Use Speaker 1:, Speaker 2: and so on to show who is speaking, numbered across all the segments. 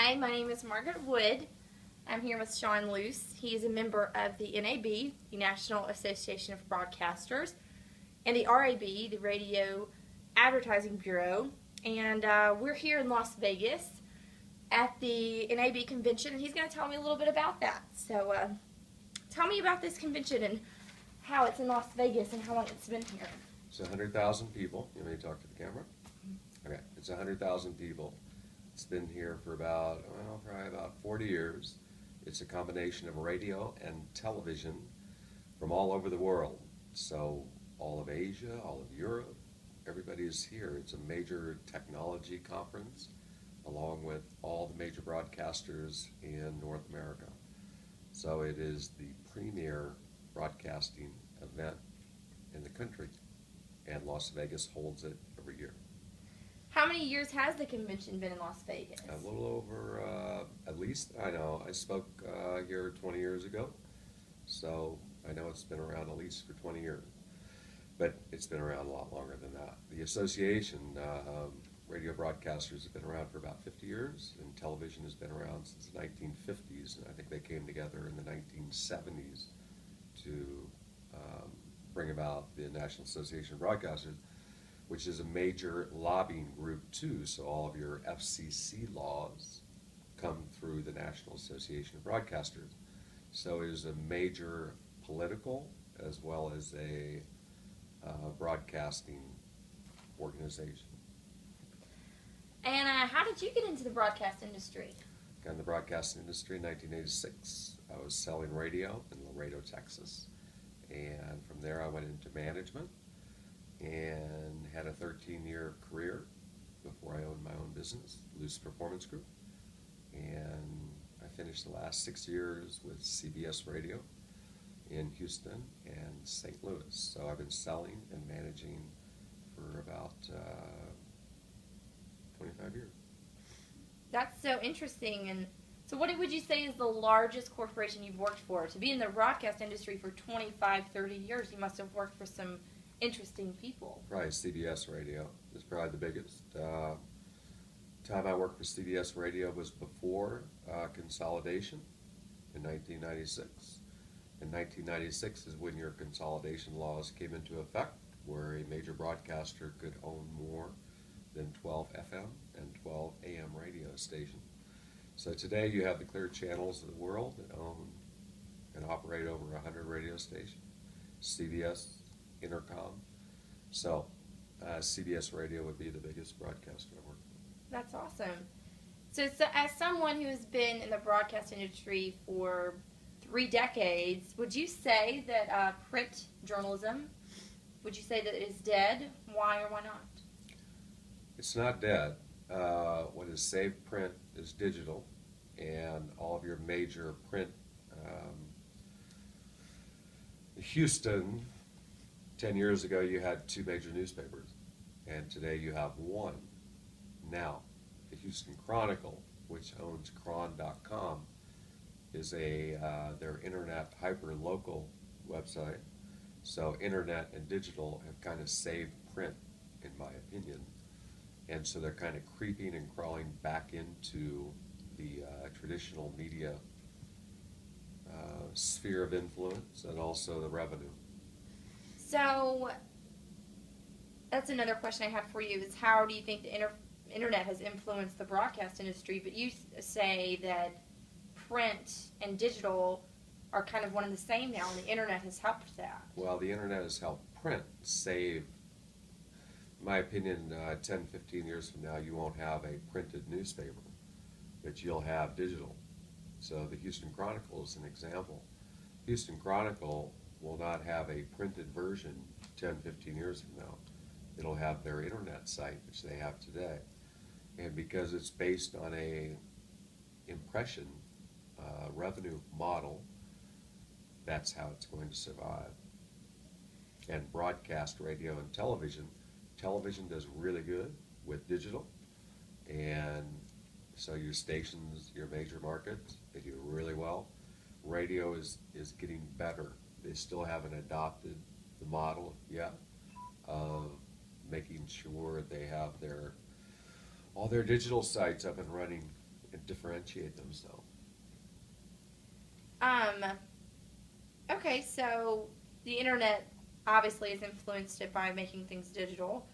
Speaker 1: Hi, my name is Margaret Wood. I'm here with Sean Luce. He is a member of the NAB, the National Association of Broadcasters, and the RAB, the Radio Advertising Bureau. And we're here in Las Vegas at the NAB convention, and he's going to tell me a little bit about that. So tell me about this convention and how it's in Las Vegas and how long it's been here.
Speaker 2: It's 100,000 people. You want me to talk to the camera? Okay, it's 100,000 people. It's been here for probably about 40 years. It's a combination of radio and television from all over the world. So all of Asia, all of Europe, everybody is here. It's a major technology conference along with all the major broadcasters in North America. So it is the premier broadcasting event in the country, and Las Vegas holds it every year.
Speaker 1: How many years has the convention been in Las Vegas?
Speaker 2: A little over, at least, I know, I spoke here 20 years ago, so I know it's been around at least for 20 years. But it's been around a lot longer than that. The association, radio broadcasters have been around for about 50 years, and television has been around since the 1950s, and I think they came together in the 1970s to bring about the National Association of Broadcasters, which is a major lobbying group too. So all of your FCC laws come through the National Association of Broadcasters. So it is a major political as well as a broadcasting organization.
Speaker 1: And how did you get into the broadcast industry?
Speaker 2: Got in the broadcast industry in 1986. I was selling radio in Laredo, Texas. And from there I went into management and had a 13-year career before I owned my own business, Luce Performance Group. And I finished the last 6 years with CBS Radio in Houston and St. Louis. So I've been selling and managing for about 25 years.
Speaker 1: That's so interesting. And so what would you say is the largest corporation you've worked for? To be in the broadcast industry for 25, 30 years, you must have worked for some interesting people.
Speaker 2: Probably CBS Radio is probably the biggest. Time I worked for CBS Radio was before consolidation in 1996. In 1996 is when your consolidation laws came into effect, where a major broadcaster could own more than 12 FM and 12 AM radio stations. So today you have the Clear Channels of the world that own and operate over 100 radio stations, CBS, Intercom. So CBS Radio would be the biggest broadcaster I work for.
Speaker 1: That's awesome. So as someone who has been in the broadcast industry for 3 decades, would you say that print journalism, would you say that it is dead? Why or why not?
Speaker 2: It's not dead. What is saved print is digital, and all of your major print. Houston, 10 years ago, you had 2 major newspapers, and today you have 1. Now, the Houston Chronicle, which owns Chron.com, is their internet hyper-local website. So internet and digital have kind of saved print, in my opinion. And so they're kind of creeping and crawling back into the traditional media sphere of influence and also the revenue.
Speaker 1: So that's another question I have for you is how do you think the internet has influenced the broadcast industry? But you say that print and digital are kind of one and the same now, and the internet has helped that.
Speaker 2: Well, the internet has helped print save, in my opinion, 10, 15 years from now, you won't have a printed newspaper, but you'll have digital. So the Houston Chronicle is an example. Houston Chronicle will not have a printed version 10, 15 years from now. It'll have their internet site, which they have today. And because it's based on a impression revenue model, that's how it's going to survive. And broadcast radio and television does really good with digital, and so your stations, your major markets, they do really well. Radio is getting better. They still haven't adopted the model yet of making sure they have all their digital sites up and running and differentiate themselves.
Speaker 1: Okay, so the internet obviously has influenced it by making things digital.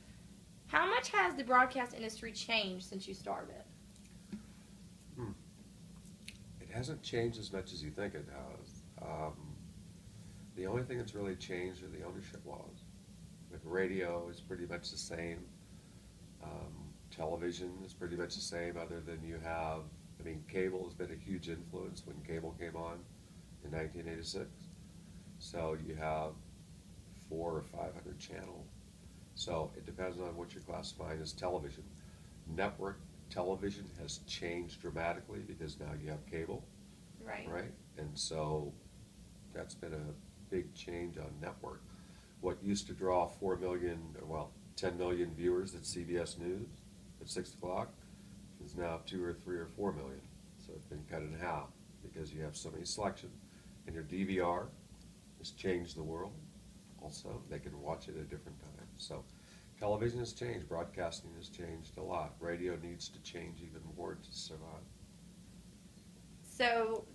Speaker 1: How much has the broadcast industry changed since you started?
Speaker 2: It hasn't changed as much as you think it has. The only thing that's really changed are the ownership laws. Like radio is pretty much the same. Television is pretty much the same, other than you have, I mean, cable has been a huge influence when cable came on in 1986. So you have 400 or 500 channels. So it depends on what you're classifying as television. Network television has changed dramatically because now you have cable,
Speaker 1: Right.
Speaker 2: right? And so that's been a big change on network. What used to draw 4 million, well, 10 million viewers at CBS News at 6 o'clock is now 2 or 3 or 4 million. So it's been cut in half because you have so many selection. And your DVR has changed the world also. They can watch it at different times. So television has changed. Broadcasting has changed a lot. Radio needs to change even more to survive.
Speaker 1: So,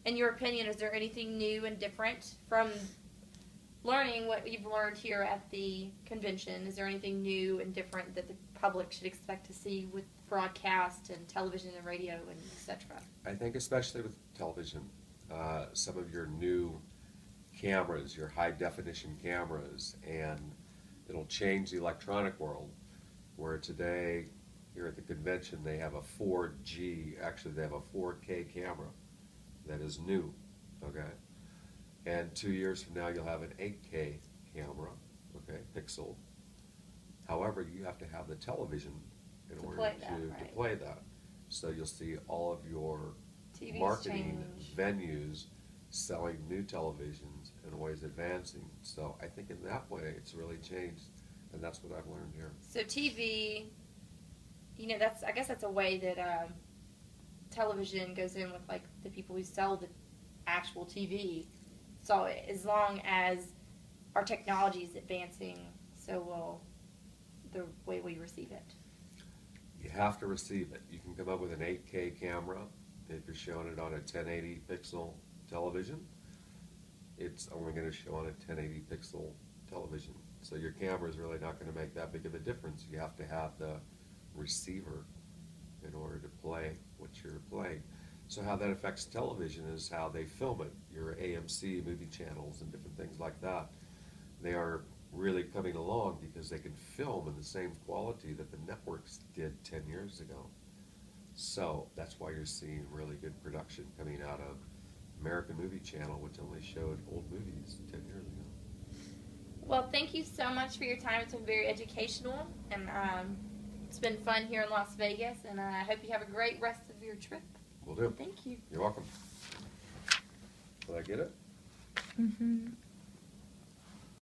Speaker 1: in your opinion, is there anything new and different from learning what you've learned here at the convention? Is there anything new and different that the public should expect to see with broadcast and television and radio and etc.?
Speaker 2: I think especially with television, some of your new cameras, your high definition cameras, and it'll change the electronic world, where today here at the convention they have a 4G, actually they have a 4K camera that is new, okay? And 2 years from now you'll have an 8K camera, okay, pixel. However, you have to have the television in order to play that. So you'll see all of your
Speaker 1: TVs
Speaker 2: marketing
Speaker 1: change.
Speaker 2: venues selling new televisions and always advancing. So I think in that way it's really changed, and that's what I've learned here.
Speaker 1: So TV, I guess that's a way that television goes in with like the people who sell the actual TV. So as long as our technology is advancing, so will the way we receive it.
Speaker 2: You have to receive it. You can come up with an 8K camera if you're showing it on a 1080 pixel television. It's only going to show on a 1080 pixel television. So your camera is really not going to make that big of a difference. You have to have the receiver in order to play what you're playing. So how that affects television is how they film it. Your AMC movie channels and different things like that. They are really coming along because they can film in the same quality that the networks did 10 years ago. So that's why you're seeing really good production coming out of American Movie Channel, which only showed old movies 10 years ago.
Speaker 1: Well, thank you so much for your time. It's been very educational, and it's been fun here in Las Vegas, and I hope you have a great rest of your trip.
Speaker 2: Will do.
Speaker 1: Thank you.
Speaker 2: You're welcome. Did I get it?
Speaker 1: Mm-hmm.